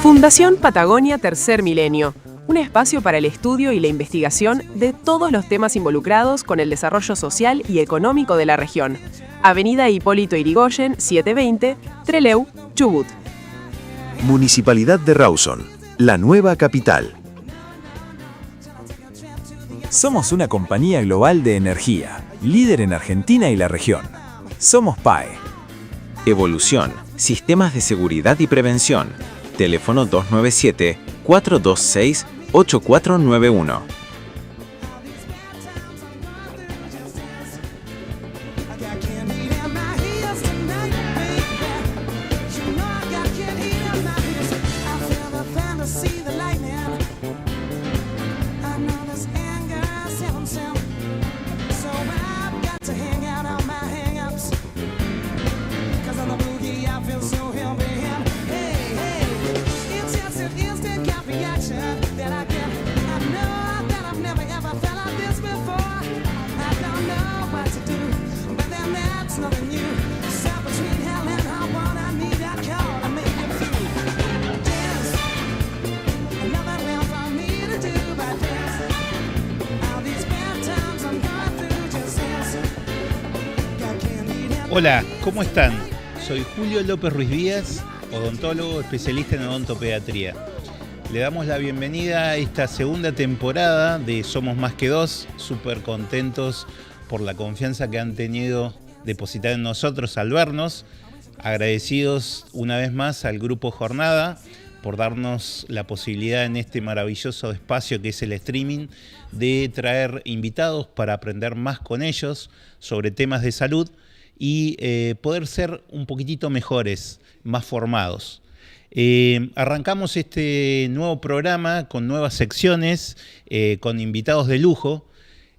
Fundación Patagonia Tercer Milenio, un espacio para el estudio y la investigación de todos los temas involucrados con el desarrollo social y económico de la región. Avenida Hipólito Yrigoyen, 720, Trelew, Chubut. Municipalidad de Rawson, la nueva capital. Somos una compañía global de energía, líder en Argentina y la región. Somos PAE. Evolución, sistemas de seguridad y prevención. Teléfono 297-426-8491. Hola, ¿cómo están? Soy Julio López Ruiz Díaz, odontólogo especialista en odontopediatría. Le damos la bienvenida a esta segunda temporada de Somos Más que Dos, súper contentos por la confianza que han tenido depositada en nosotros al vernos. Agradecidos una vez más al Grupo Jornada por darnos la posibilidad en este maravilloso espacio que es el streaming de traer invitados para aprender más con ellos sobre temas de salud y poder ser un poquitito mejores, más formados. Arrancamos este nuevo programa con nuevas secciones, con invitados de lujo.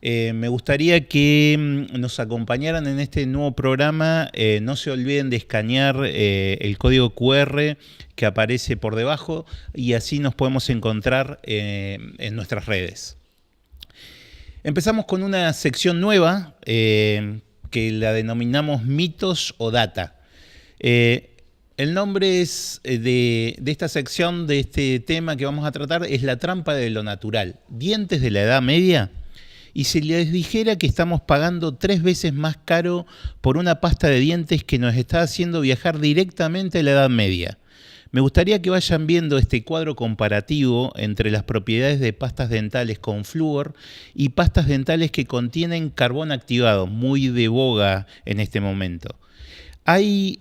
Me gustaría que nos acompañaran en este nuevo programa. No se olviden de escanear el código QR que aparece por debajo y así nos podemos encontrar en nuestras redes. Empezamos con una sección nueva que la denominamos mitos o data. El nombre es de esta sección, de este tema que vamos a tratar, es la trampa de lo natural. Dientes de la Edad Media. Y si les dijera que estamos pagando 3 veces más caro por una pasta de dientes que nos está haciendo viajar directamente a la Edad Media. Me gustaría que vayan viendo este cuadro comparativo entre las propiedades de pastas dentales con flúor y pastas dentales que contienen carbón activado, muy de boga en este momento. Hoy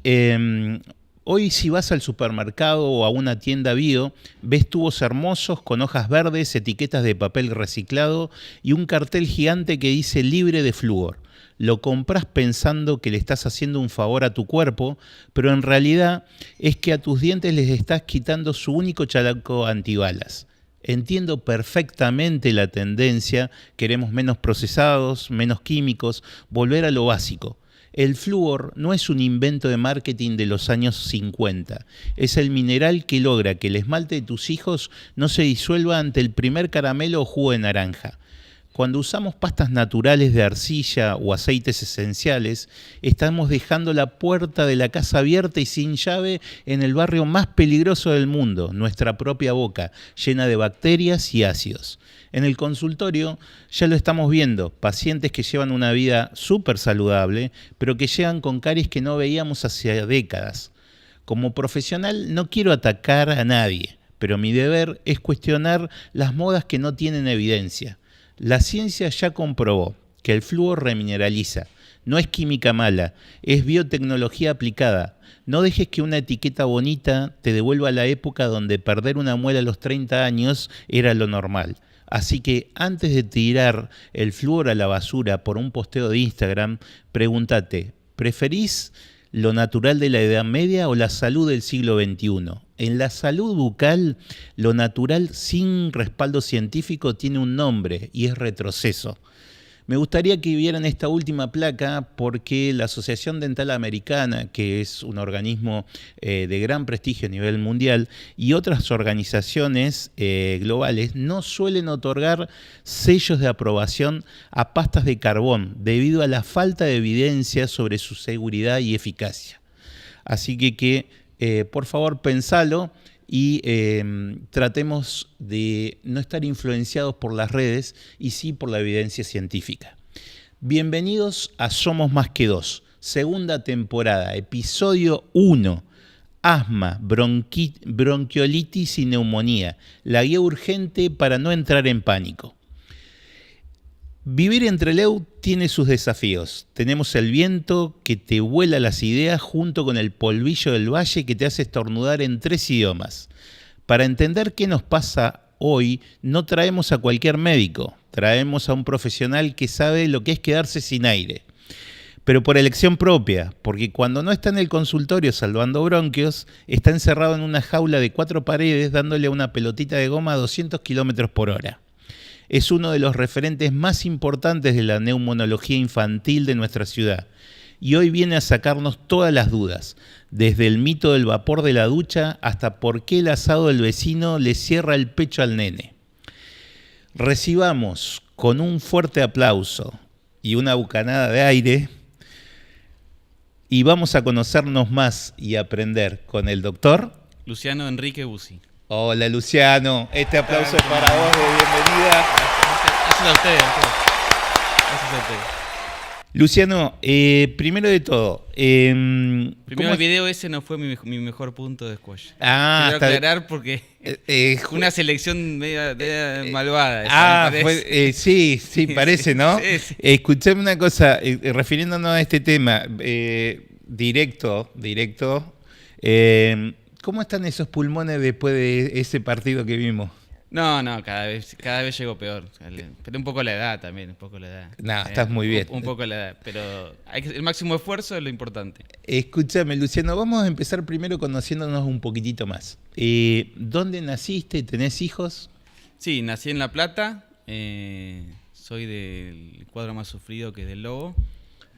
si vas al supermercado o a una tienda bio, ves tubos hermosos con hojas verdes, etiquetas de papel reciclado y un cartel gigante que dice libre de flúor. Lo compras pensando que le estás haciendo un favor a tu cuerpo, pero en realidad es que a tus dientes les estás quitando su único chaleco antibalas. Entiendo perfectamente la tendencia, queremos menos procesados, menos químicos, volver a lo básico. El flúor no es un invento de marketing de los años 50. Es el mineral que logra que el esmalte de tus hijos no se disuelva ante el primer caramelo o jugo de naranja. Cuando usamos pastas naturales de arcilla o aceites esenciales, estamos dejando la puerta de la casa abierta y sin llave en el barrio más peligroso del mundo, nuestra propia boca, llena de bacterias y ácidos. En el consultorio ya lo estamos viendo, pacientes que llevan una vida súper saludable, pero que llegan con caries que no veíamos hace décadas. Como profesional no quiero atacar a nadie, pero mi deber es cuestionar las modas que no tienen evidencia. La ciencia ya comprobó que el flúor remineraliza. No es química mala, es biotecnología aplicada. No dejes que una etiqueta bonita te devuelva a la época donde perder una muela a los 30 años era lo normal. Así que antes de tirar el flúor a la basura por un posteo de Instagram, pregúntate, ¿preferís lo natural de la Edad Media o la salud del siglo XXI? En la salud bucal, lo natural sin respaldo científico tiene un nombre y es retroceso. Me gustaría que vieran esta última placa porque la Asociación Dental Americana, que es un organismo de gran prestigio a nivel mundial, y otras organizaciones globales no suelen otorgar sellos de aprobación a pastas de carbón debido a la falta de evidencia sobre su seguridad y eficacia. Así que por favor, pensalo y tratemos de no estar influenciados por las redes y sí por la evidencia científica. Bienvenidos a Somos Más que Dos, segunda temporada, episodio 1. Asma, bronquiolitis y neumonía. La guía urgente para no entrar en pánico. Vivir en Trelew tiene sus desafíos. Tenemos el viento que te vuela las ideas junto con el polvillo del valle que te hace estornudar en 3 idiomas. Para entender qué nos pasa hoy, no traemos a cualquier médico. Traemos a un profesional que sabe lo que es quedarse sin aire. Pero por elección propia, porque cuando no está en el consultorio salvando bronquios, está encerrado en una jaula de 4 paredes dándole a una pelotita de goma a 200 kilómetros por hora. Es uno de los referentes más importantes de la neumonología infantil de nuestra ciudad. Y hoy viene a sacarnos todas las dudas, desde el mito del vapor de la ducha hasta por qué el asado del vecino le cierra el pecho al nene. Recibamos con un fuerte aplauso y una bucanada de aire y vamos a conocernos más y aprender con el doctor Luciano Enrique Bussi. Hola Luciano, este aplauso es para vos de bienvenida. Gracias a ustedes. Gracias a ustedes. Luciano, primero de todo, Primero el video ese no fue mi mejor punto de squash. Quiero aclarar porque fue una selección media malvada. Sí, parece, ¿no? Sí. Escuchame una cosa, refiriéndonos a este tema, directo. ¿Cómo están esos pulmones después de ese partido que vimos? No, cada vez llego peor. Pero un poco la edad también, No, estás muy bien. Un poco la edad, pero el máximo esfuerzo es lo importante. Escúchame, Luciano, vamos a empezar primero conociéndonos un poquitito más. ¿Dónde naciste? ¿Tenés hijos? Sí, nací en La Plata. Soy del cuadro más sufrido que es del Lobo.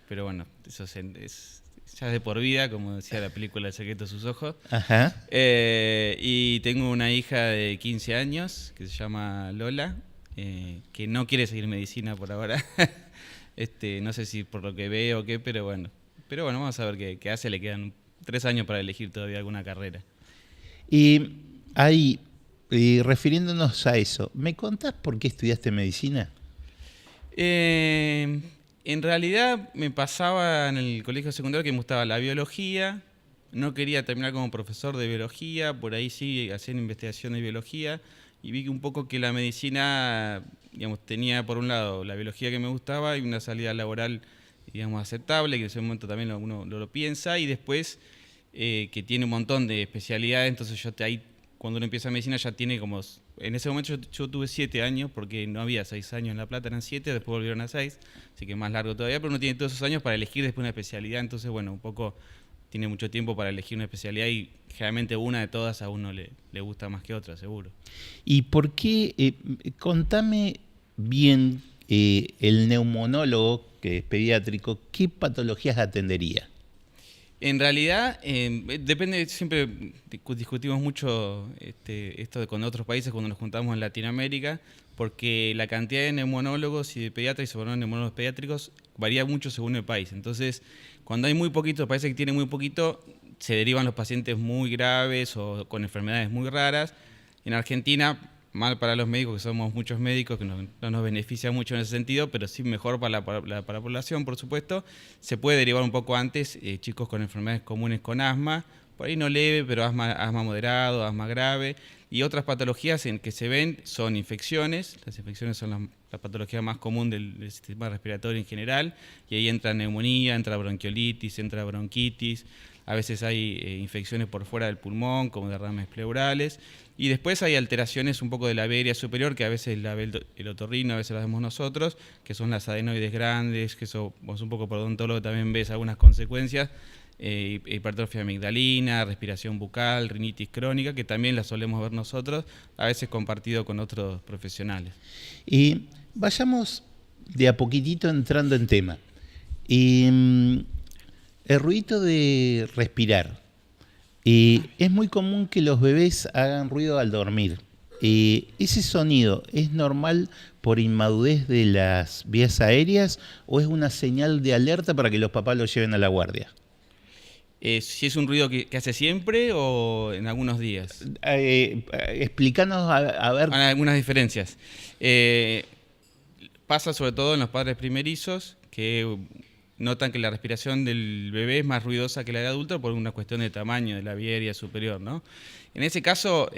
Pero bueno, eso ya es de por vida, como decía la película El secreto de sus ojos. Ajá. Y tengo una hija de 15 años que se llama Lola, que no quiere seguir medicina por ahora. No sé si por lo que veo o qué, pero bueno, vamos a ver qué hace. Le quedan 3 años para elegir todavía alguna carrera. Y ahí, refiriéndonos a eso, ¿me contás por qué estudiaste medicina? En realidad me pasaba en el colegio secundario que me gustaba la biología, no quería terminar como profesor de biología, por ahí sí hacer investigación de biología, y vi que un poco que la medicina, digamos, tenía por un lado la biología que me gustaba y una salida laboral, digamos, aceptable, que en ese momento también uno lo piensa, y después que tiene un montón de especialidades, entonces ahí cuando uno empieza medicina ya tiene como... En ese momento yo tuve 7 años, porque no había 6 años en La Plata, eran 7, después volvieron a 6, así que más largo todavía, pero uno tiene todos esos años para elegir después una especialidad, entonces bueno, un poco tiene mucho tiempo para elegir una especialidad y generalmente una de todas a uno le gusta más que otra, seguro. ¿Y por qué? Contame bien, el neumonólogo, que es pediátrico, ¿qué patologías atendería? En realidad, depende, siempre discutimos mucho esto con otros países cuando nos juntamos en Latinoamérica, porque la cantidad de neumonólogos y de pediatras y sobre todo neumólogos pediátricos varía mucho según el país. Entonces, cuando hay muy poquitos países que tienen muy poquito, se derivan los pacientes muy graves o con enfermedades muy raras. En Argentina, mal para los médicos, que somos muchos médicos, que no nos beneficia mucho en ese sentido, pero sí mejor para la población, por supuesto. Se puede derivar un poco antes chicos con enfermedades comunes con asma, por ahí no leve, pero asma moderado, asma grave. Y otras patologías en que se ven son infecciones. Las infecciones son la patología más común del sistema respiratorio en general, y ahí entra neumonía, entra bronquiolitis, entra bronquitis. A veces hay infecciones por fuera del pulmón, como derrames pleurales. Y después hay alteraciones un poco de la vía aérea superior, que a veces la ve el otorrino, a veces las vemos nosotros, que son las adenoides grandes, que eso vos un poco por odontólogo también ves algunas consecuencias, hipertrofia amigdalina, respiración bucal, rinitis crónica, que también las solemos ver nosotros, a veces compartido con otros profesionales. Y vayamos de a poquitito entrando en tema. El ruido de respirar. Es muy común que los bebés hagan ruido al dormir. ¿Ese sonido es normal por inmadurez de las vías aéreas o es una señal de alerta para que los papás lo lleven a la guardia? Si es un ruido que hace siempre o en algunos días. Explícanos a ver. Hay algunas diferencias. Pasa sobre todo en los padres primerizos que notan que la respiración del bebé es más ruidosa que la del adulto por una cuestión de tamaño de la vía aérea superior, ¿no? En ese caso,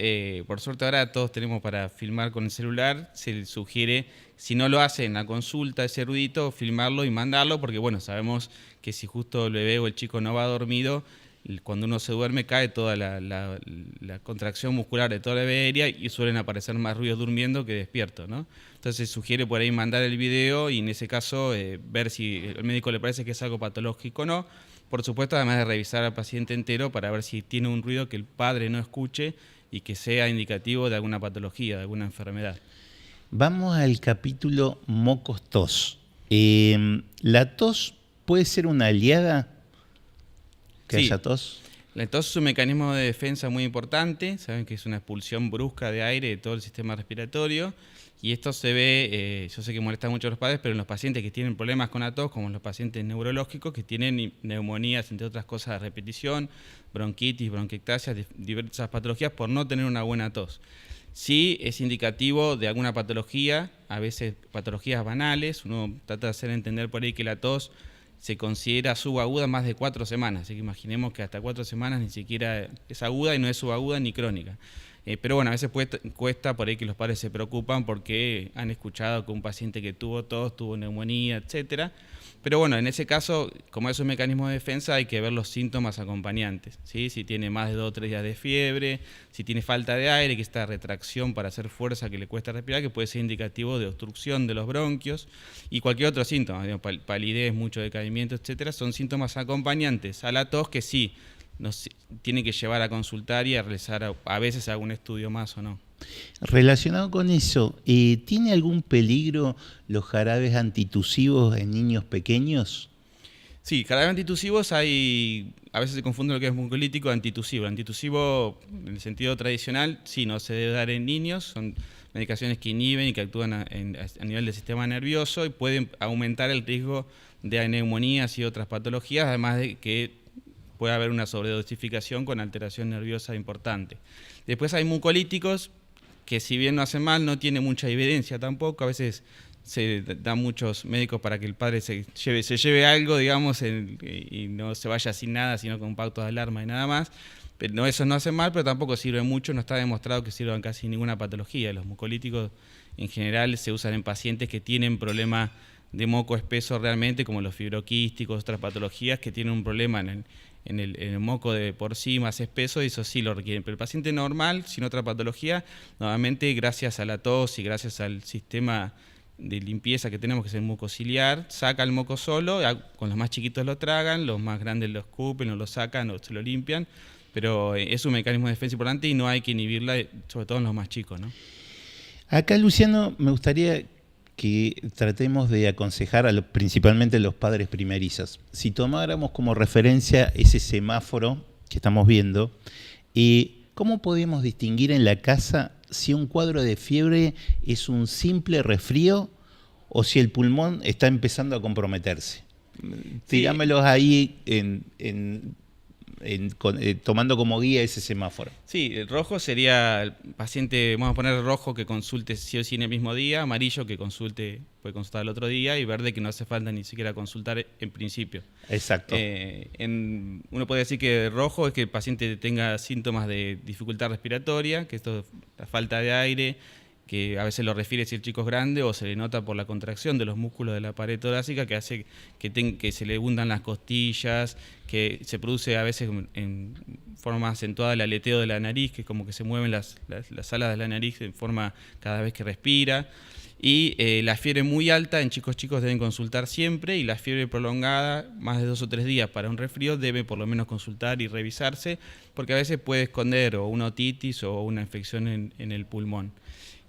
por suerte ahora todos tenemos para filmar con el celular, se sugiere, si no lo hace en la consulta ese ruidito, filmarlo y mandarlo, porque bueno, sabemos que si justo el bebé o el chico no va dormido, cuando uno se duerme cae toda la contracción muscular de toda la vía aérea y suelen aparecer más ruidos durmiendo que despierto, ¿no? Entonces sugiere por ahí mandar el video y en ese caso ver si el médico le parece que es algo patológico o no. Por supuesto, además de revisar al paciente entero para ver si tiene un ruido que el padre no escuche y que sea indicativo de alguna patología, de alguna enfermedad. Vamos al capítulo mocos-tos. ¿La tos puede ser una aliada que haya tos? La tos es un mecanismo de defensa muy importante. Saben que es una expulsión brusca de aire de todo el sistema respiratorio. Y esto se ve, yo sé que molesta mucho a los padres, pero en los pacientes que tienen problemas con la tos, como los pacientes neurológicos que tienen neumonías, entre otras cosas, de repetición, bronquitis, bronquiectasias, diversas patologías por no tener una buena tos. Sí es indicativo de alguna patología, a veces patologías banales. Uno trata de hacer entender por ahí que la tos se considera subaguda más de 4 semanas, así que imaginemos que hasta 4 semanas ni siquiera es aguda y no es subaguda ni crónica. Pero bueno, a veces cuesta por ahí que los padres se preocupan porque han escuchado que un paciente que tuvo tos, tuvo neumonía, etcétera. Pero bueno, en ese caso, como es un mecanismo de defensa, hay que ver los síntomas acompañantes, ¿sí? Si tiene más de 2 o 3 días de fiebre, si tiene falta de aire, que esta retracción para hacer fuerza que le cuesta respirar, que puede ser indicativo de obstrucción de los bronquios, y cualquier otro síntoma, digamos, palidez, mucho decaimiento, etcétera, son síntomas acompañantes a la tos que sí nos tiene que llevar a consultar y a realizar a veces algún estudio más o no. Relacionado con eso, ¿tiene algún peligro los jarabes antitusivos en niños pequeños? Sí, jarabes antitusivos a veces se confunde lo que es mucolítico antitusivo. Antitusivo, en el sentido tradicional, sí, no se debe dar en niños, son medicaciones que inhiben y que actúan a nivel del sistema nervioso y pueden aumentar el riesgo de neumonías y otras patologías, además de que puede haber una sobredosificación con alteración nerviosa importante. Después hay mucolíticos que si bien no hacen mal, no tiene mucha evidencia tampoco. A veces se dan muchos médicos para que el padre se lleve algo, digamos, y no se vaya sin nada, sino con pautos de alarma y nada más. Pero no, eso no hace mal, pero tampoco sirve mucho, no está demostrado que sirvan casi ninguna patología. Los mucolíticos en general se usan en pacientes que tienen problemas de moco espeso realmente, como los fibroquísticos, otras patologías que tienen un problema en el moco de por sí más espeso, y eso sí lo requieren. Pero el paciente normal, sin otra patología, nuevamente gracias a la tos y gracias al sistema de limpieza que tenemos, que es el mucociliar, saca el moco solo, con los más chiquitos lo tragan, los más grandes lo escupen o lo sacan o se lo limpian, pero es un mecanismo de defensa importante y no hay que inhibirla, sobre todo en los más chicos, ¿no? Acá, Luciano, me gustaría que tratemos de aconsejar principalmente a los padres primerizos. Si tomáramos como referencia ese semáforo que estamos viendo, ¿cómo podemos distinguir en la casa si un cuadro de fiebre es un simple resfrío o si el pulmón está empezando a comprometerse? Sí. Tirámelos ahí tomando como guía ese semáforo. Sí, el rojo sería el paciente, vamos a poner rojo que consulte sí o sí en el mismo día, amarillo que puede consultar el otro día, y verde que no hace falta ni siquiera consultar en principio. Exacto. Uno puede decir que rojo es que el paciente tenga síntomas de dificultad respiratoria, que esto es la falta de aire, que a veces lo refiere si el chico es grande o se le nota por la contracción de los músculos de la pared torácica, que hace que se le hundan las costillas, que se produce a veces en forma acentuada el aleteo de la nariz, que es como que se mueven las alas de la nariz en forma cada vez que respira. Y la fiebre muy alta en chicos deben consultar siempre, y la fiebre prolongada, más de 2 o 3 días para un resfrío, debe por lo menos consultar y revisarse, porque a veces puede esconder o una otitis o una infección en el pulmón.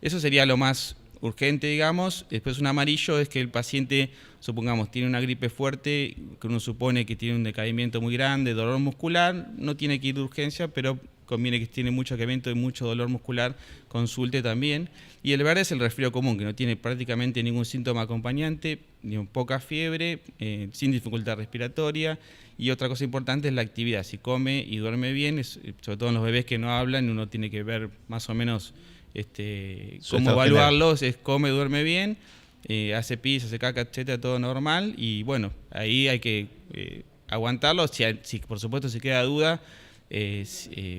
Eso sería lo más urgente, digamos. Después un amarillo es que el paciente, supongamos, tiene una gripe fuerte, que uno supone que tiene un decaimiento muy grande, dolor muscular, no tiene que ir de urgencia, pero conviene que tiene mucho aqueamiento y mucho dolor muscular, consulte también. Y el verde es el resfrío común, que no tiene prácticamente ningún síntoma acompañante, ni poca fiebre, sin dificultad respiratoria. Y otra cosa importante es la actividad. Si come y duerme bien, sobre todo en los bebés que no hablan, uno tiene que ver más o menos cómo evaluarlos. Es come, duerme bien, hace pis, hace caca, etcétera, todo normal. Y bueno, ahí hay que aguantarlo. Si por supuesto se queda duda,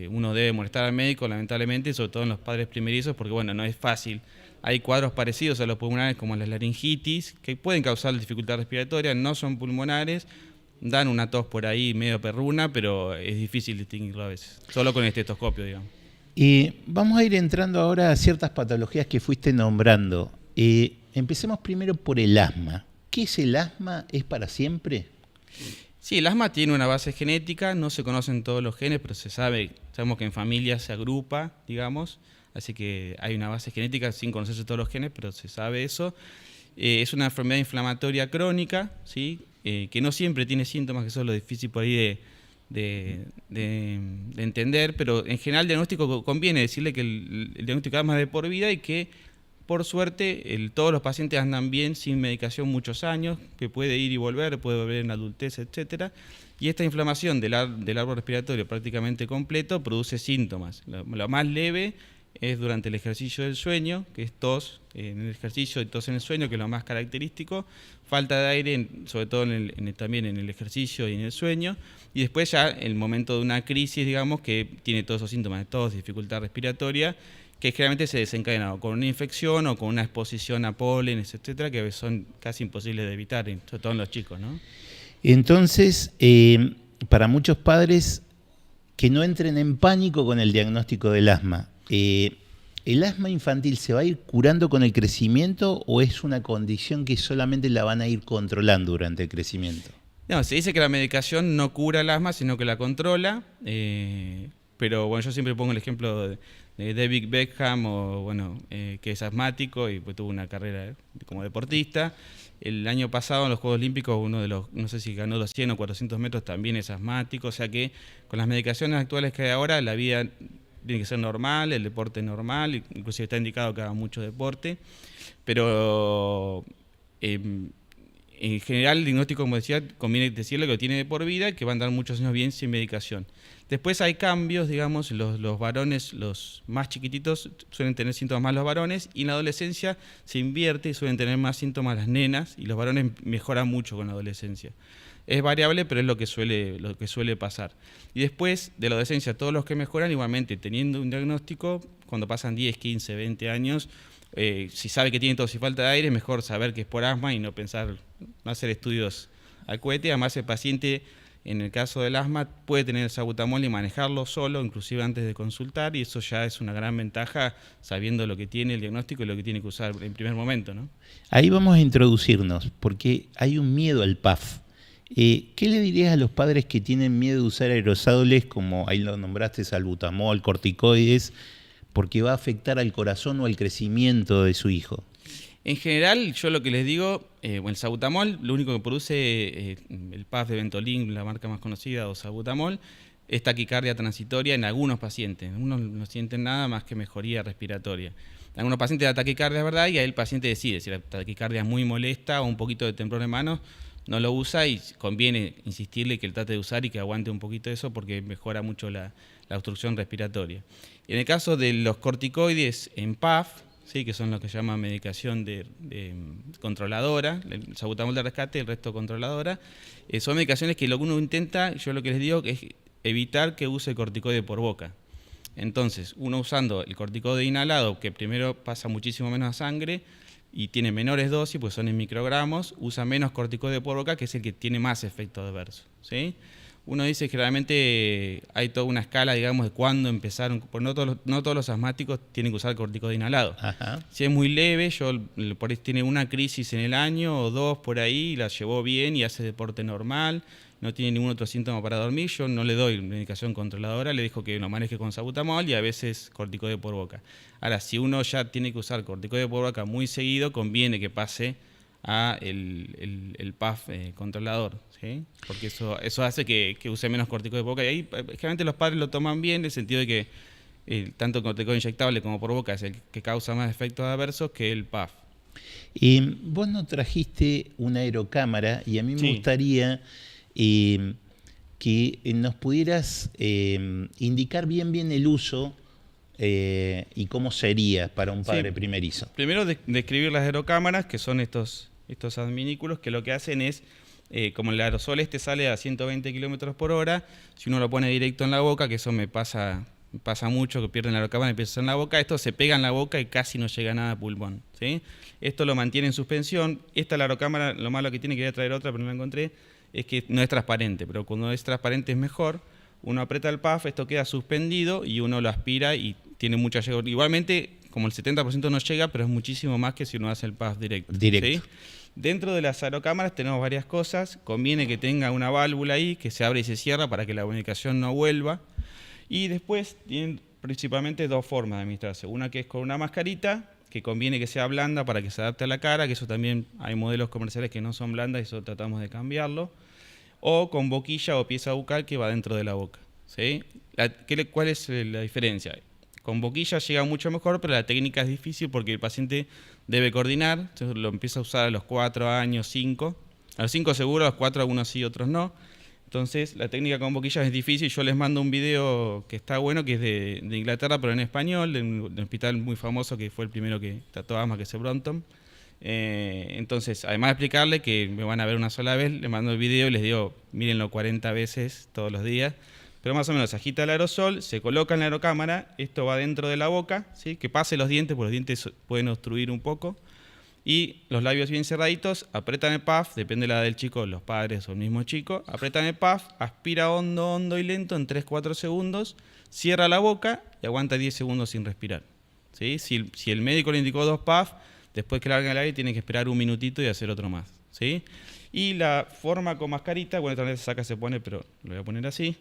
uno debe molestar al médico, lamentablemente, sobre todo en los padres primerizos, porque bueno, no es fácil. Hay cuadros parecidos a los pulmonares como la laringitis, que pueden causar dificultad respiratoria, no son pulmonares, dan una tos por ahí medio perruna, pero es difícil distinguirlo a veces, solo con el estetoscopio, digamos. Vamos a ir entrando ahora a ciertas patologías que fuiste nombrando. Empecemos primero por el asma. ¿Qué es el asma? ¿Es para siempre? Sí, el asma tiene una base genética, no se conocen todos los genes, pero sabemos que en familia se agrupa, digamos, así que hay una base genética sin conocerse todos los genes, pero se sabe eso. Es una enfermedad inflamatoria crónica, ¿sí? Que no siempre tiene síntomas, que eso es lo difícil por ahí de entender, pero en general el diagnóstico conviene decirle que el diagnóstico de asma es de por vida y que por suerte todos los pacientes andan bien sin medicación muchos años, que puede ir y volver, puede volver en la adultez, etcétera. Y esta inflamación del árbol respiratorio prácticamente completo produce síntomas. Lo más leve es durante el ejercicio del sueño, que es tos en el ejercicio y tos en el sueño, que es lo más característico. Falta de aire, sobre todo también en el ejercicio y en el sueño. Y después ya el momento de una crisis, digamos, que tiene todos esos síntomas de tos, dificultad respiratoria, que generalmente se desencadena con una infección o con una exposición a polen, etcétera, que son casi imposibles de evitar, sobre todo en los chicos, ¿no? Entonces, para muchos padres que no entren en pánico con el diagnóstico del asma, ¿el asma infantil se va a ir curando con el crecimiento o es una condición que solamente la van a ir controlando durante el crecimiento? No, se dice que la medicación no cura el asma, sino que la controla, pero bueno, yo siempre pongo el ejemplo de David Beckham, que es asmático y pues tuvo una carrera como deportista. El año pasado en los Juegos Olímpicos, uno de los, no sé si ganó los 100 o 400 metros, también es asmático, o sea que con las medicaciones actuales que hay ahora, la vida tiene que ser normal, el deporte normal, inclusive está indicado que haga mucho deporte, pero en general el diagnóstico, como decía, conviene decirle que lo tiene de por vida y que va a andar muchos años bien sin medicación. Después hay cambios, digamos, los varones, los más chiquititos suelen tener síntomas más los varones y en la adolescencia se invierte y suelen tener más síntomas las nenas y los varones mejoran mucho con la adolescencia. Es variable, pero es lo que suele pasar. Y después de la adolescencia, todos los que mejoran, igualmente teniendo un diagnóstico, cuando pasan 10, 15, 20 años, si sabe que tiene tos y falta de aire, es mejor saber que es por asma y no hacer estudios al cohete. Además, el paciente, en el caso del asma, puede tener el salbutamol y manejarlo solo, inclusive antes de consultar, y eso ya es una gran ventaja, sabiendo lo que tiene el diagnóstico y lo que tiene que usar en primer momento, ¿no? Ahí vamos a introducirnos, porque hay un miedo al PAF. ¿Qué le dirías a los padres que tienen miedo de usar aerosoles, como ahí lo nombraste, salbutamol, corticoides, porque va a afectar al corazón o al crecimiento de su hijo? En general, yo lo que les digo, el salbutamol, lo único que produce el PAF de Ventolin, la marca más conocida, o salbutamol, es taquicardia transitoria en algunos pacientes. Algunos no sienten nada más que mejoría respiratoria. En algunos pacientes da taquicardia, ¿verdad? Y ahí el paciente decide si la taquicardia es muy molesta o un poquito de temblor de manos, no lo usa y conviene insistirle que él trate de usar y que aguante un poquito eso porque mejora mucho la obstrucción respiratoria. En el caso de los corticoides en PAF, ¿sí? Que son los que se llama medicación de controladora, el salbutamol de rescate, el resto controladora, son medicaciones que lo que uno intenta, yo lo que les digo, es evitar que use corticoide por boca. Entonces, uno usando el corticoide inhalado, que primero pasa muchísimo menos a sangre, y tiene menores dosis, pues son en microgramos, usa menos corticoide por boca, que es el que tiene más efecto adverso, ¿sí? Uno dice que realmente hay toda una escala, digamos, de cuándo empezaron, porque no todos los asmáticos tienen que usar corticoide inhalado. Ajá. Si es muy leve, por ahí tiene una crisis en el año o dos por ahí, la llevó bien y hace deporte normal, no tiene ningún otro síntoma para dormir, yo no le doy medicación controladora, le dejo que lo maneje con salbutamol y a veces corticoide por boca. Ahora, si uno ya tiene que usar corticoide por boca muy seguido, conviene que pase a el PAF controlador, ¿sí? Porque eso hace que use menos corticoide por boca. Y ahí, generalmente los padres lo toman bien, en el sentido de que tanto corticoide inyectable como por boca es el que causa más efectos adversos que el PAF. Vos nos trajiste una aerocámara y a mí me Sí. gustaría que nos pudieras indicar bien el uso y cómo sería para un padre Sí. primerizo. Primero, describir las aerocámaras, que son estos adminículos, que lo que hacen es, como el aerosol sale a 120 km por hora, si uno lo pone directo en la boca, que eso me pasa mucho, que pierden la aerocámara y empieza en la boca, esto se pega en la boca y casi no llega nada a pulmón, ¿sí? Esto lo mantiene en suspensión. La aerocámara, lo malo que tiene, quería traer otra, pero no la encontré, es que no es transparente, pero cuando es transparente es mejor. Uno aprieta el PAF, esto queda suspendido y uno lo aspira y tiene mucha llegada. Igualmente, como el 70% no llega, pero es muchísimo más que si uno hace el PAF directo. Directo. ¿Sí? Dentro de las aerocámaras tenemos varias cosas. Conviene que tenga una válvula ahí que se abre y se cierra para que la comunicación no vuelva. Y después tienen principalmente dos formas de administrarse. Una que es con una mascarita, que conviene que sea blanda para que se adapte a la cara, que eso también hay modelos comerciales que no son blandas y eso tratamos de cambiarlo. O con boquilla o pieza bucal que va dentro de la boca, ¿sí? ¿Cuál es la diferencia? Con boquilla llega mucho mejor, pero la técnica es difícil porque el paciente debe coordinar. Entonces lo empieza a usar a los 4 años, 5. A los 5 seguro, a los 4 algunos sí, otros no. Entonces la técnica con boquilla es difícil. Yo les mando un video que está bueno, que es de Inglaterra, pero en español, de un hospital muy famoso que fue el primero que trató asma, que es el Brompton. Entonces, además de explicarle que me van a ver una sola vez, les mando el video y les digo, mírenlo 40 veces todos los días. Pero más o menos, agita el aerosol, se coloca en la aerocámara, esto va dentro de la boca, ¿sí? Que pase los dientes, porque los dientes pueden obstruir un poco. Y los labios bien cerraditos, apretan el PAF, depende de la edad del chico, los padres o el mismo chico, apretan el PAF, aspira hondo y lento en 3-4 segundos, cierra la boca y aguanta 10 segundos sin respirar, ¿sí? Si el médico le indicó 2 PAF, después que larga el aire tiene que esperar un minutito y hacer otro más, ¿sí? Y la forma con mascarita, bueno, también se saca, se pone, pero lo voy a poner así.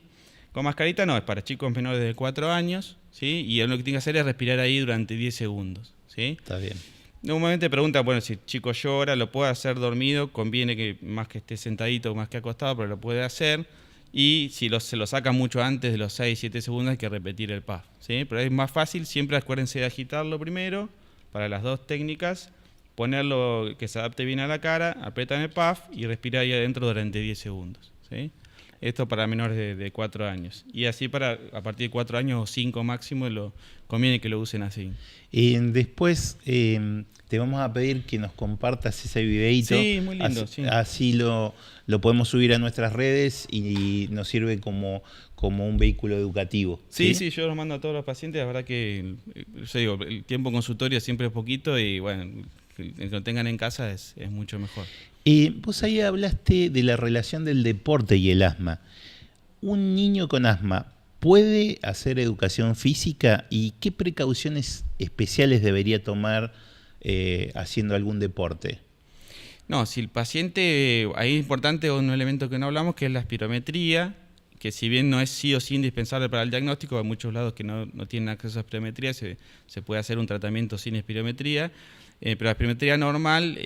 Con mascarita no, es para chicos menores de 4 años, ¿sí? Y lo que tiene que hacer es respirar ahí durante 10 segundos, ¿sí? Está bien. Normalmente pregunta, bueno, si el chico llora, lo puede hacer dormido, conviene que más que esté sentadito, más que acostado, pero lo puede hacer. Y si se lo saca mucho antes de los 6-7 segundos, hay que repetir el PAF, ¿sí? Pero es más fácil, siempre acuérdense de agitarlo primero, para las dos técnicas, ponerlo que se adapte bien a la cara, apretan el PAF y respira ahí adentro durante 10 segundos, ¿sí? Esto para menores de 4 años. Y así a partir de 4 años o 5 máximo, conviene que lo usen así. Después te vamos a pedir que nos compartas ese videíto. Sí, muy lindo. Así, Sí. así lo podemos subir a nuestras redes y nos sirve como un vehículo educativo. Sí, yo los mando a todos los pacientes. La verdad que yo digo, el tiempo en consultorio siempre es poquito y bueno, que lo tengan en casa es mucho mejor. Vos ahí hablaste de la relación del deporte y el asma. ¿Un niño con asma puede hacer educación física y qué precauciones especiales debería tomar haciendo algún deporte? No, si el paciente, ahí es importante un elemento que no hablamos, que es la espirometría, que si bien no es sí o sí indispensable para el diagnóstico, hay muchos lados que no tienen acceso a espirometría, se puede hacer un tratamiento sin espirometría, pero la espirometría normal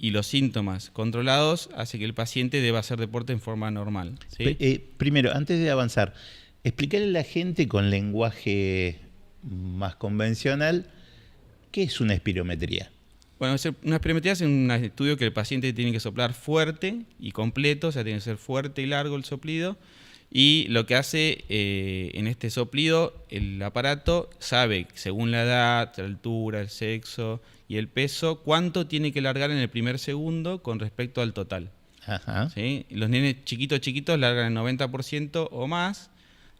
y los síntomas controlados hace que el paciente deba hacer deporte en forma normal, ¿sí? Primero, antes de avanzar, explicarle a la gente con lenguaje más convencional qué es una espirometría. Bueno, una espirometría es un estudio que el paciente tiene que soplar fuerte y completo, o sea, tiene que ser fuerte y largo el soplido. Y lo que hace en este soplido, el aparato sabe, según la edad, la altura, el sexo y el peso, cuánto tiene que largar en el primer segundo con respecto al total. Ajá. ¿Sí? Los nenes chiquitos largan el 90% o más.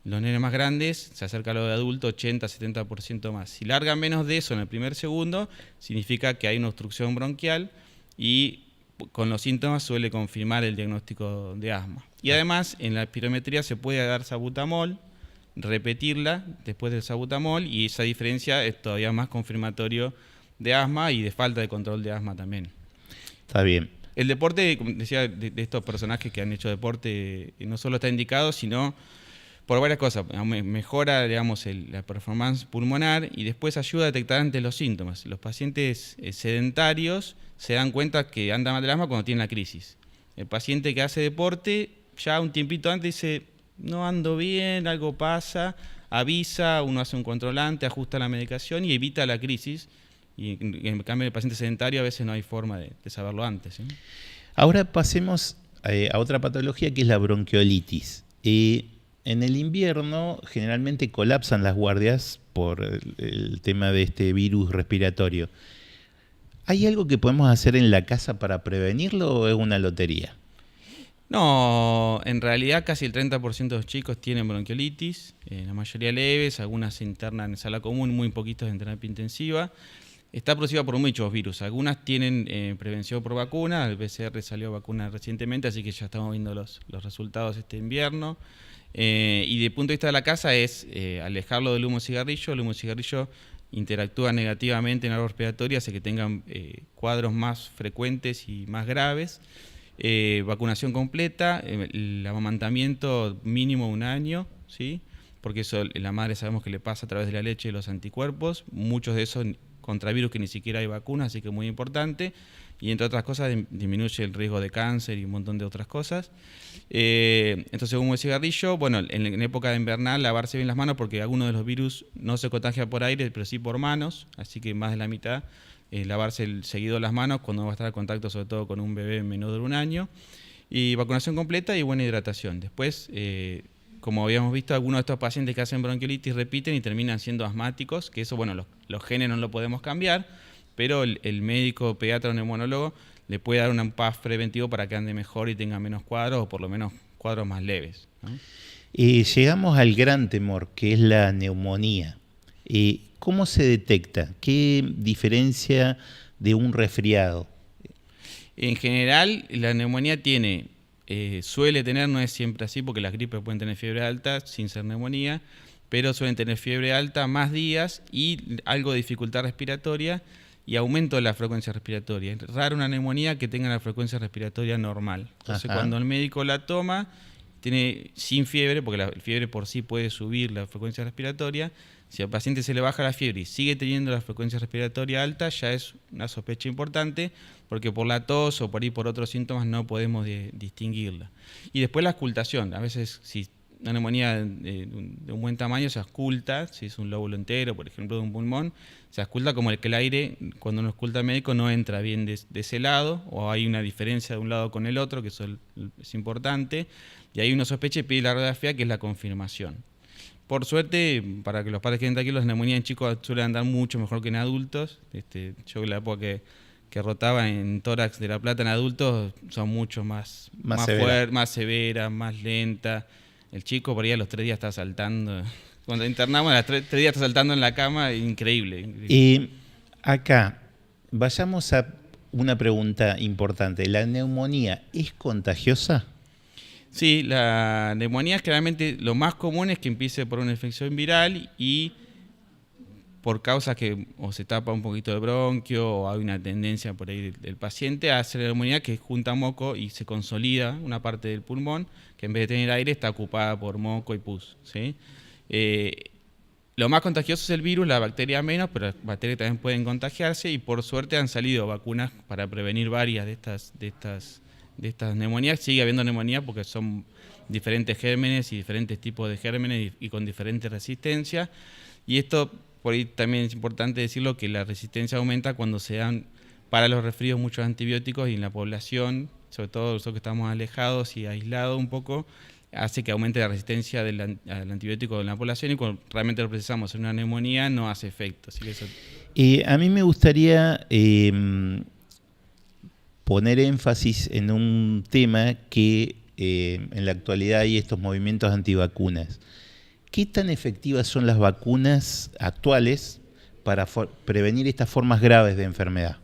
Los nenes más grandes se acerca a lo de adulto, 80-70% más. Si largan menos de eso en el primer segundo, significa que hay una obstrucción bronquial y con los síntomas suele confirmar el diagnóstico de asma. Y además, en la espirometría se puede dar sabutamol, repetirla después del sabutamol, y esa diferencia es todavía más confirmatorio de asma y de falta de control de asma también. Está bien. El deporte, como decía, de estos personajes que han hecho deporte, no solo está indicado, sino Por varias cosas. Mejora, digamos, la performance pulmonar y después ayuda a detectar antes los síntomas. Los pacientes sedentarios se dan cuenta que anda mal del asma cuando tienen la crisis. El paciente que hace deporte, ya un tiempito antes dice, no ando bien, algo pasa, avisa, uno hace un controlante, ajusta la medicación y evita la crisis. Y en cambio el paciente sedentario a veces no hay forma de saberlo antes, ¿sí? Ahora pasemos a otra patología que es la bronquiolitis. En el invierno generalmente colapsan las guardias por el tema de este virus respiratorio. ¿Hay algo que podemos hacer en la casa para prevenirlo o es una lotería? No, en realidad casi el 30% de los chicos tienen bronquiolitis, la mayoría leves, algunas se internan en sala común, muy poquitos en terapia intensiva. Está producida por muchos virus, algunas tienen prevención por vacuna, el PCR salió vacuna recientemente, así que ya estamos viendo los resultados este invierno. Y desde el punto de vista de la casa es alejarlo del humo cigarrillo. El humo cigarrillo interactúa negativamente en el árbol respiratorio, hace que tengan cuadros más frecuentes y más graves. Vacunación completa, el amamantamiento mínimo 1 año, ¿sí? Porque eso la madre sabemos que le pasa a través de la leche los anticuerpos, muchos de esos contra virus que ni siquiera hay vacuna, así que es muy importante. Y entre otras cosas disminuye el riesgo de cáncer y un montón de otras cosas. Entonces, humo de cigarrillo, bueno, en época de invernal lavarse bien las manos porque algunos de los virus no se contagia por aire, pero sí por manos, así que más de la mitad lavarse seguido las manos cuando va a estar en contacto sobre todo con un bebé menor de 1 año. Y vacunación completa y buena hidratación. Después, como habíamos visto, algunos de estos pacientes que hacen bronquiolitis repiten y terminan siendo asmáticos, que eso, bueno, los genes no lo podemos cambiar, pero el médico pediatra o neumonólogo le puede dar un PAF preventivo para que ande mejor y tenga menos cuadros, o por lo menos cuadros más leves, ¿no? Llegamos al gran temor, que es la neumonía. ¿Cómo se detecta? ¿Qué diferencia de un resfriado? En general, la neumonía suele tener, no es siempre así, porque las gripes pueden tener fiebre alta sin ser neumonía, pero suelen tener fiebre alta más días y algo de dificultad respiratoria y aumento de la frecuencia respiratoria. Es raro una neumonía que tenga la frecuencia respiratoria normal. Entonces, cuando el médico la toma, tiene sin fiebre, porque la fiebre por sí puede subir la frecuencia respiratoria. Si al paciente se le baja la fiebre y sigue teniendo la frecuencia respiratoria alta, ya es una sospecha importante, porque por la tos o por ahí por otros síntomas no podemos distinguirla. Y después la auscultación. A veces, si una neumonía de un buen tamaño se ausculta, si es un lóbulo entero, por ejemplo, de un pulmón, se ausculta como el que el aire, cuando uno ausculta al médico, no entra bien de ese lado, o hay una diferencia de un lado con el otro, que eso es importante, y ahí uno sospecha y pide la radiografía, que es la confirmación. Por suerte, para que los padres queden tranquilos, las neumonías en chicos suelen andar mucho mejor que en adultos. Yo en la época que rotaba en tórax de La Plata en adultos, son mucho más fuertes, más severas, más lentas. El chico por ahí a los 3 días está saltando. Cuando internamos, a los 3 días está saltando en la cama, increíble. Acá, vayamos a una pregunta importante. ¿La neumonía es contagiosa? Sí, la neumonía generalmente lo más común es que empiece por una infección viral y por causas que o se tapa un poquito de bronquio o hay una tendencia por ahí del paciente a hacer la neumonía que junta moco y se consolida una parte del pulmón que en vez de tener aire está ocupada por moco y pus, ¿sí? Lo más contagioso es el virus, la bacteria menos, pero las bacterias también pueden contagiarse y por suerte han salido vacunas para prevenir varias de estas neumonías. Sigue habiendo neumonía porque son diferentes gérmenes y diferentes tipos de gérmenes y con diferentes resistencias. Y esto, por ahí también es importante decirlo, que la resistencia aumenta cuando se dan para los resfríos muchos antibióticos y en la población, sobre todo nosotros que estamos alejados y aislados un poco, hace que aumente la resistencia al antibiótico en la población y cuando realmente lo precisamos en una neumonía no hace efecto. Así que eso... A mí me gustaría poner énfasis en un tema que en la actualidad hay estos movimientos antivacunas. ¿Qué tan efectivas son las vacunas actuales para prevenir estas formas graves de enfermedad?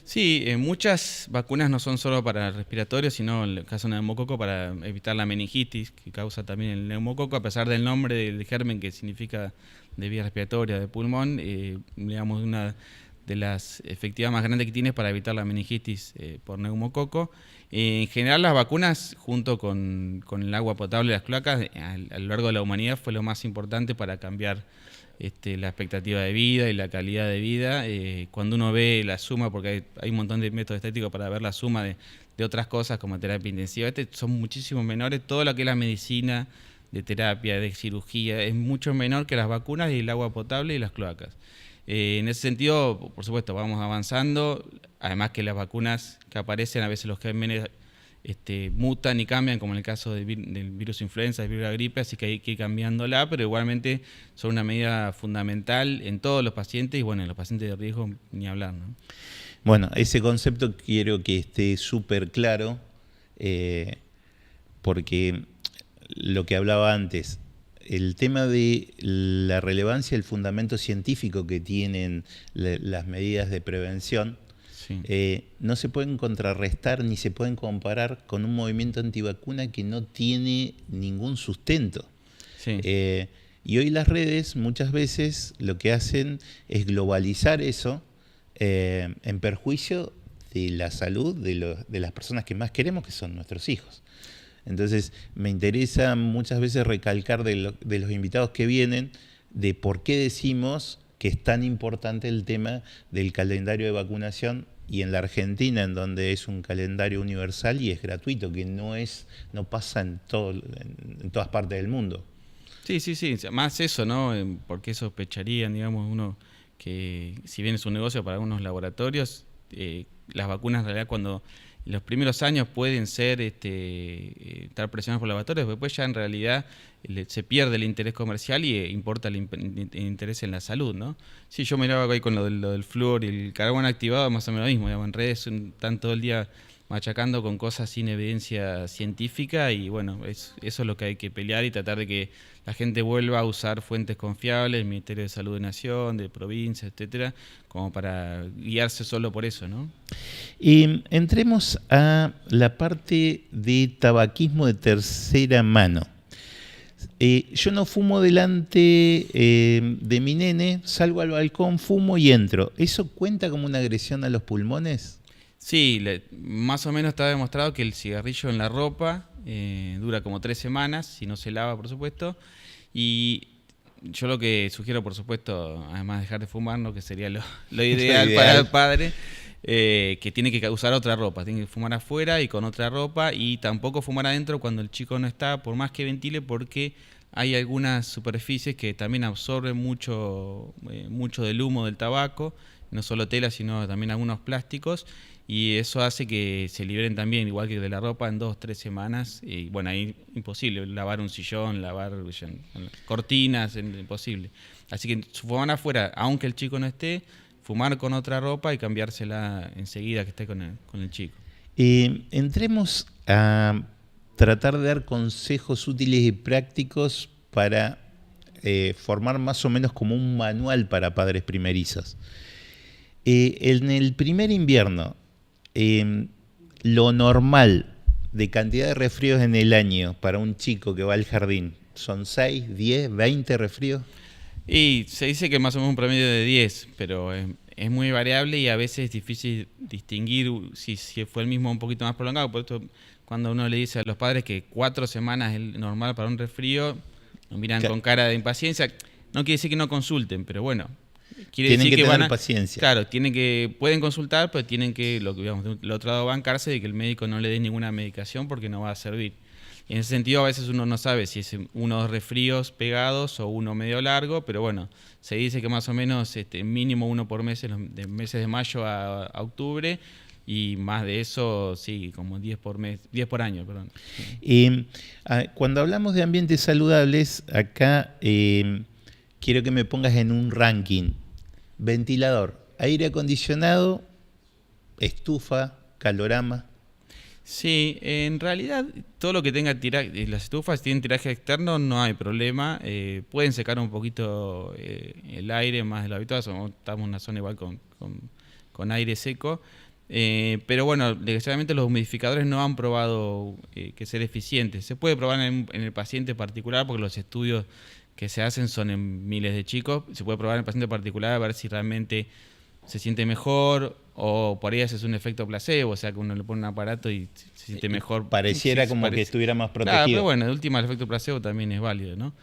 Sí, muchas vacunas no son solo para el respiratorio, sino en el caso del neumococo para evitar la meningitis que causa también el neumococo, a pesar del nombre del germen que significa de vía respiratoria, de pulmón, digamos de las efectividades más grandes que tiene para evitar la meningitis por neumococo. En general, las vacunas, junto con el agua potable y las cloacas, a lo largo de la humanidad fue lo más importante para cambiar la expectativa de vida y la calidad de vida. Cuando uno ve la suma, porque hay un montón de métodos estéticos para ver la suma de otras cosas como terapia intensiva, son muchísimo menores. Todo lo que es la medicina de terapia, de cirugía, es mucho menor que las vacunas y el agua potable y las cloacas. En ese sentido, por supuesto, vamos avanzando. Además que las vacunas que aparecen, a veces los gérmenes mutan y cambian, como en el caso del virus influenza, del virus de la gripe, así que hay que ir cambiándola, pero igualmente son una medida fundamental en todos los pacientes y bueno, en los pacientes de riesgo ni hablar, ¿no? Bueno, ese concepto quiero que esté súper claro, porque lo que hablaba antes, el tema de la relevancia, el fundamento científico que tienen las medidas de prevención, sí, no se pueden contrarrestar ni se pueden comparar con un movimiento antivacuna que no tiene ningún sustento. Sí. Y hoy las redes muchas veces lo que hacen es globalizar eso en perjuicio de la salud de las personas que más queremos, que son nuestros hijos. Entonces me interesa muchas veces recalcar de los invitados que vienen de por qué decimos que es tan importante el tema del calendario de vacunación, y en la Argentina, en donde es un calendario universal y es gratuito, que no pasa en todas partes del mundo. Sí, más eso, ¿no? Porque sospecharían, digamos, uno que si bien es un negocio para algunos laboratorios, las vacunas en realidad cuando los primeros años pueden ser estar presionados por laboratorios, después ya en realidad se pierde el interés comercial y importa el interés en la salud, ¿no? Sí, yo miraba ahí con lo del flúor y el carbón activado, más o menos lo mismo, digamos, en redes están todo el día machacando con cosas sin evidencia científica y bueno, eso es lo que hay que pelear y tratar de que la gente vuelva a usar fuentes confiables, el Ministerio de Salud de Nación, de provincia, etcétera, como para guiarse solo por eso, ¿no? Entremos a la parte de tabaquismo de tercera mano. Yo no fumo delante de mi nene, salgo al balcón, fumo y entro. ¿Eso cuenta como una agresión a los pulmones? Sí, más o menos está demostrado que el cigarrillo en la ropa dura como 3 semanas, si no se lava, por supuesto. Y yo lo que sugiero, por supuesto, además de dejar de fumar, ¿no? Que sería lo ideal para el padre, que tiene que usar otra ropa, tiene que fumar afuera y con otra ropa, y tampoco fumar adentro cuando el chico no está, por más que ventile, porque hay algunas superficies que también absorben mucho del humo del tabaco, no solo tela, sino también algunos plásticos, y eso hace que se liberen también, igual que de la ropa, en 2-3 semanas. Y bueno, ahí imposible, lavar un sillón, lavar cortinas, imposible. Así que fumar afuera, aunque el chico no esté, fumar con otra ropa y cambiársela enseguida que esté con el chico. Entremos a tratar de dar consejos útiles y prácticos para formar más o menos como un manual para padres primerizos. En el primer invierno, lo normal de cantidad de resfríos en el año para un chico que va al jardín, ¿son 6, 10, 20 resfríos? Y se dice que más o menos un promedio de 10, pero es muy variable y a veces es difícil distinguir si fue el mismo un poquito más prolongado. Por esto, cuando uno le dice a los padres que 4 semanas es normal para un resfrío, lo miran con cara de impaciencia. No quiere decir que no consulten, pero bueno, tienen decir que tener paciencia. Claro, pueden consultar, pero tienen que, del otro lado, bancarse de que el médico no le dé ninguna medicación porque no va a servir. En ese sentido, a veces uno no sabe si es uno o 2 resfríos pegados o uno medio largo, pero bueno, se dice que más o menos mínimo 1 por mes, de meses de mayo a octubre, y más de eso, sí, como 10 por mes, 10 por año, perdón. Cuando hablamos de ambientes saludables, acá quiero que me pongas en un ranking. Ventilador, aire acondicionado, estufa, calorama. Sí, en realidad todo lo que tenga tiraje, las estufas tienen tiraje externo, no hay problema. Pueden secar un poquito el aire más de lo habitual, estamos en una zona igual con aire seco. Pero bueno, desgraciadamente los humidificadores no han probado que ser eficientes. Se puede probar en el paciente particular porque los estudios que se hacen son en miles de chicos. Se puede probar en el paciente particular a ver si realmente se siente mejor, o por ahí haces un efecto placebo, o sea que uno le pone un aparato y se siente mejor. Pareciera Sí, como que estuviera más protegido. Claro, pero bueno, de última el efecto placebo también es válido, ¿no?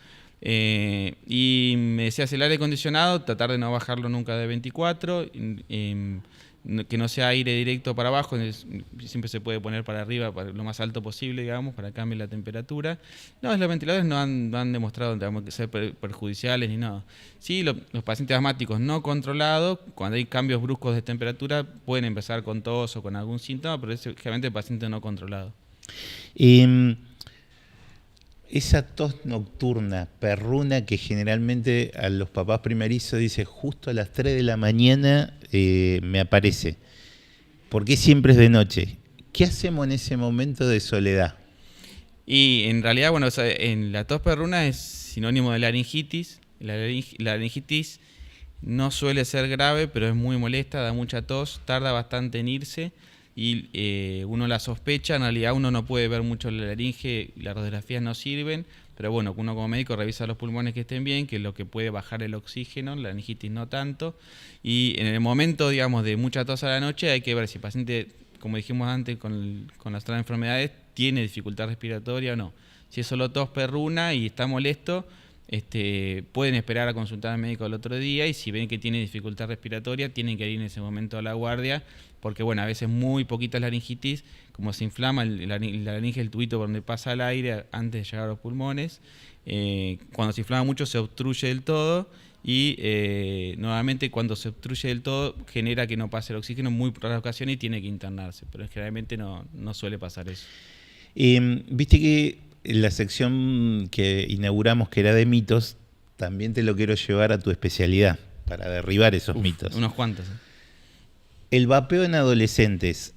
Y me decías el aire acondicionado, tratar de no bajarlo nunca de 24, que no sea aire directo para abajo, siempre se puede poner para arriba, para lo más alto posible, digamos, para que cambie la temperatura. No, los ventiladores no han demostrado, digamos, que ser perjudiciales ni nada. Sí, los pacientes asmáticos no controlados, cuando hay cambios bruscos de temperatura, pueden empezar con tos o con algún síntoma, pero es generalmente el paciente no controlado. Esa tos nocturna, perruna, que generalmente a los papás primerizos dice justo a las 3 de la mañana me aparece. ¿Por qué siempre es de noche? ¿Qué hacemos en ese momento de soledad? Y en realidad, bueno, o sea, en la tos perruna es sinónimo de laringitis. La laringitis no suele ser grave, pero es muy molesta, da mucha tos, tarda bastante en irse. Y uno la sospecha, en realidad uno no puede ver mucho la laringe, las radiografías no sirven, pero bueno, uno como médico revisa los pulmones que estén bien, que es lo que puede bajar el oxígeno, la laringitis no tanto, y en el momento, digamos, de mucha tos a la noche hay que ver si el paciente, como dijimos antes con las otras enfermedades, tiene dificultad respiratoria o no. Si es solo tos perruna y está molesto, pueden esperar a consultar al médico el otro día, y si ven que tiene dificultad respiratoria, tienen que ir en ese momento a la guardia, porque bueno, a veces muy poquita laringitis, como se inflama la laringe, el tubito por donde pasa el aire antes de llegar a los pulmones, cuando se inflama mucho se obstruye del todo, y nuevamente cuando se obstruye del todo genera que no pase el oxígeno en muy raras ocasiones y tiene que internarse, pero generalmente no suele pasar eso. Viste que en la sección que inauguramos, que era de mitos, también te lo quiero llevar a tu especialidad, para derribar esos mitos. Unos cuantos. El vapeo en adolescentes.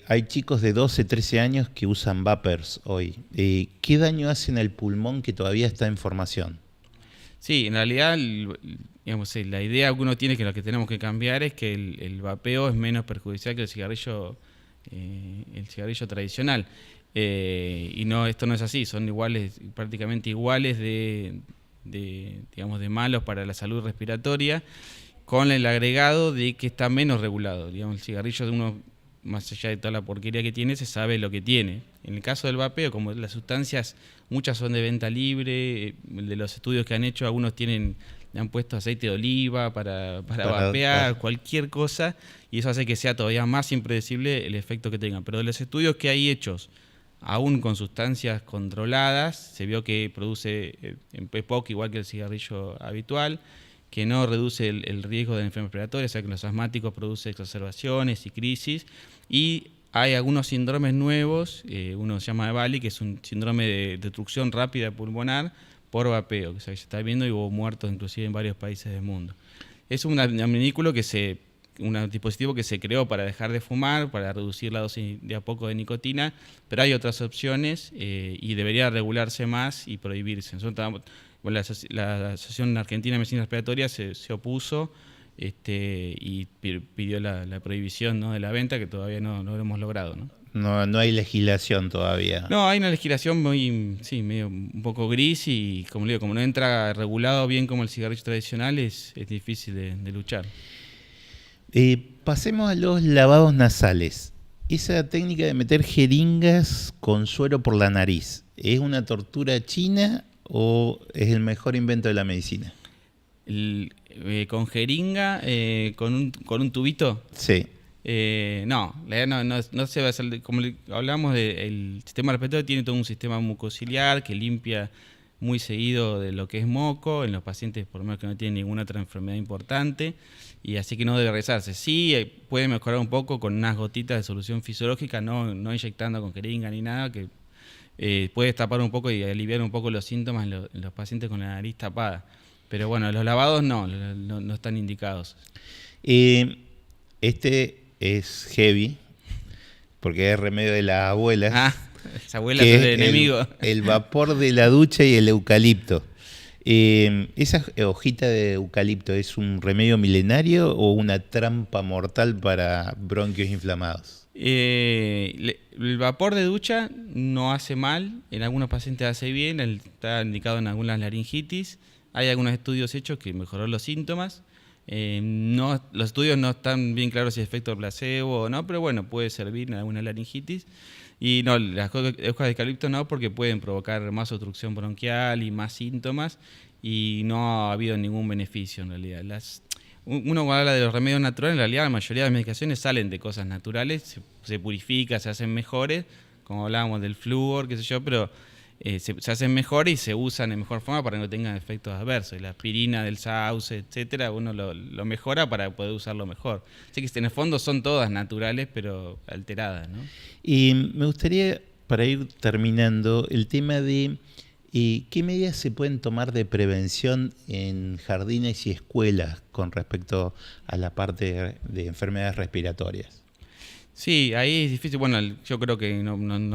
Hay chicos de 12, 13 años que usan vapers hoy. ¿Qué daño hacen al pulmón que todavía está en formación? Sí, en realidad, digamos, la idea que uno tiene, que lo que tenemos que cambiar, es que el vapeo es menos perjudicial que el cigarrillo tradicional. Y no, esto no es así, son iguales, prácticamente iguales digamos, de malos para la salud respiratoria, con el agregado de que está menos regulado. Digamos, el cigarrillo de uno, más allá de toda la porquería que tiene, se sabe lo que tiene. En el caso del vapeo, como las sustancias, muchas son de venta libre, de los estudios que han hecho, algunos le han puesto aceite de oliva para vapear, cualquier cosa, y eso hace que sea todavía más impredecible el efecto que tenga. Pero de los estudios que hay hechos, aún con sustancias controladas, se vio que produce en EPOC igual que el cigarrillo habitual, que no reduce el riesgo de enfermedades respiratorias, o sea que en los asmáticos produce exacerbaciones y crisis, y hay algunos síndromes nuevos, uno se llama EVALI, que es un síndrome de destrucción rápida pulmonar por vapeo, que se está viendo, y hubo muertos inclusive en varios países del mundo. Es un adminículo un dispositivo que se creó para dejar de fumar, para reducir la dosis de a poco de nicotina, pero hay otras opciones y debería regularse más y prohibirse. Nosotros, la Asociación Argentina de Medicina Respiratoria se opuso y pidió la prohibición, ¿no?, de la venta, que todavía no lo hemos logrado, ¿no? No hay legislación todavía. No, hay una legislación medio un poco gris, y como le digo, como no entra regulado bien como el cigarrillo tradicional, es difícil de luchar. Pasemos a los lavados nasales. Esa técnica de meter jeringas con suero por la nariz, ¿es una tortura china o es el mejor invento de la medicina? Con jeringa, con un tubito. Sí. No se va a hacer. Como hablamos, el sistema respiratorio tiene todo un sistema mucociliar que limpia muy seguido de lo que es moco en los pacientes, por lo menos que no tienen ninguna otra enfermedad importante, y así que no debe rezarse. Sí, puede mejorar un poco con unas gotitas de solución fisiológica, no inyectando con jeringa ni nada, que puede tapar un poco y aliviar un poco los síntomas en los pacientes con la nariz tapada. Pero bueno, los lavados no están indicados. Este es heavy, porque es remedio de las abuelas. Esa abuela es el enemigo. El vapor de la ducha y el eucalipto. ¿Esa hojita de eucalipto es un remedio milenario o una trampa mortal para bronquios inflamados? El vapor de ducha no hace mal, en algunos pacientes hace bien, está indicado en algunas laringitis. Hay algunos estudios hechos que mejoró los síntomas. Los estudios no están bien claros si es efecto placebo o no, pero bueno, puede servir en alguna laringitis. Y no, las hojas de eucalipto no, porque pueden provocar más obstrucción bronquial y más síntomas, y no ha habido ningún beneficio en realidad. Uno cuando habla de los remedios naturales, en realidad la mayoría de las medicaciones salen de cosas naturales, se purifica, se hacen mejores, como hablábamos del flúor, qué sé yo, pero se hacen mejor y se usan de mejor forma para que no tengan efectos adversos. Y la aspirina del sauce, etcétera, uno lo mejora para poder usarlo mejor. Así que en el fondo son todas naturales, pero alteradas, ¿no? Y me gustaría, para ir terminando, el tema de qué medidas se pueden tomar de prevención en jardines y escuelas con respecto a la parte de enfermedades respiratorias. Sí, ahí es difícil. Bueno, yo creo que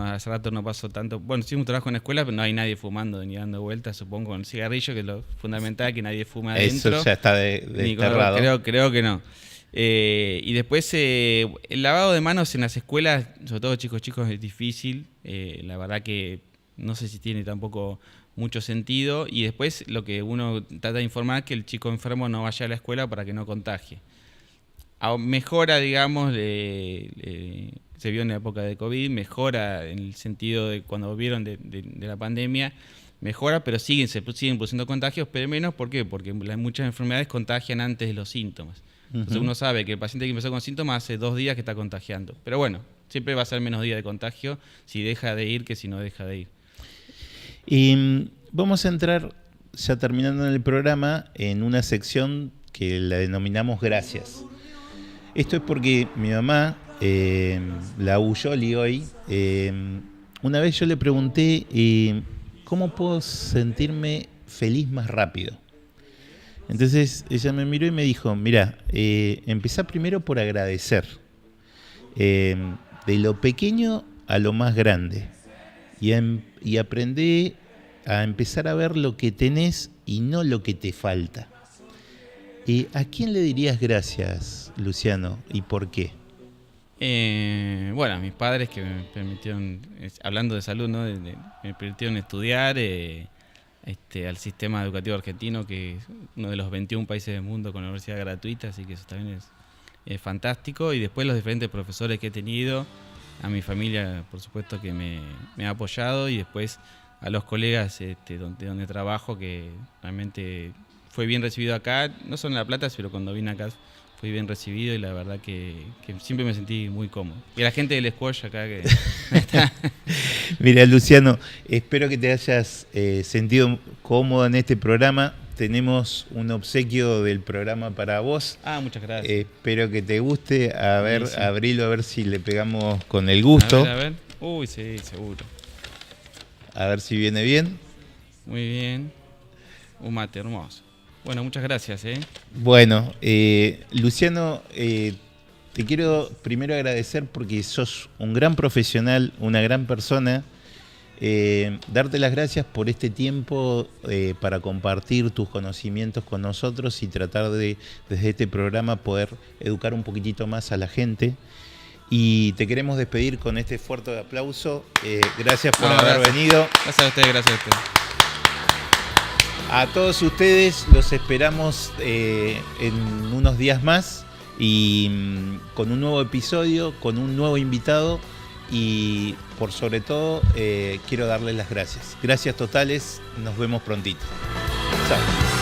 hace rato no pasó tanto. Bueno, hicimos un trabajo en la escuela, pero no hay nadie fumando ni dando vueltas, supongo, con el cigarrillo, que es lo fundamental, que nadie fume adentro. Eso ya está desterrado. Creo que no. Y después, el lavado de manos en las escuelas, sobre todo chicos, es difícil. La verdad que no sé si tiene tampoco mucho sentido. Y después lo que uno trata de informar es que el chico enfermo no vaya a la escuela para que no contagie. Mejora, digamos, se vio en la época de COVID, mejora en el sentido de cuando volvieron de la pandemia, mejora, pero siguen produciendo contagios, pero menos. ¿Por qué? Porque muchas enfermedades contagian antes de los síntomas. Entonces uno sabe que el paciente que empezó con síntomas hace 2 días que está contagiando. Pero bueno, siempre va a ser menos días de contagio si deja de ir que si no deja de ir. Y vamos a entrar, ya terminando en el programa, en una sección que la denominamos Gracias. Esto es porque mi mamá, la Uyoli hoy, una vez yo le pregunté ¿cómo puedo sentirme feliz más rápido? Entonces ella me miró y me dijo, mira, empezá primero por agradecer, de lo pequeño a lo más grande, y aprendé a empezar a ver lo que tenés y no lo que te falta. ¿A quién le dirías gracias, Luciano, y por qué? Bueno, a mis padres que me permitieron, hablando de salud, ¿no? Me permitieron estudiar, al sistema educativo argentino, que es uno de los 21 países del mundo con la universidad gratuita, así que eso también es fantástico. Y después los diferentes profesores que he tenido, a mi familia, por supuesto, que me ha apoyado, y después a los colegas donde trabajo, que realmente fue bien recibido acá, no solo en La Plata, pero cuando vine acá fui bien recibido, y la verdad que siempre me sentí muy cómodo. Y la gente del squash acá que está. Mira, Luciano, espero que te hayas sentido cómodo en este programa. Tenemos un obsequio del programa para vos. Muchas gracias. Espero que te guste. A ver, sí. Abrilo, a ver si le pegamos con el gusto. A ver. Uy, sí, seguro. A ver si viene bien. Muy bien. Un mate hermoso. Bueno, muchas gracias. Bueno, Luciano, te quiero primero agradecer porque sos un gran profesional, una gran persona. Darte las gracias por este tiempo para compartir tus conocimientos con nosotros y tratar de, desde este programa, poder educar un poquitito más a la gente. Y te queremos despedir con este fuerte aplauso. Gracias por haber venido. Gracias a ustedes, gracias a ustedes. A todos ustedes los esperamos en unos días más, y con un nuevo episodio, con un nuevo invitado, y por sobre todo quiero darles las gracias. Gracias totales, nos vemos prontito. Chao.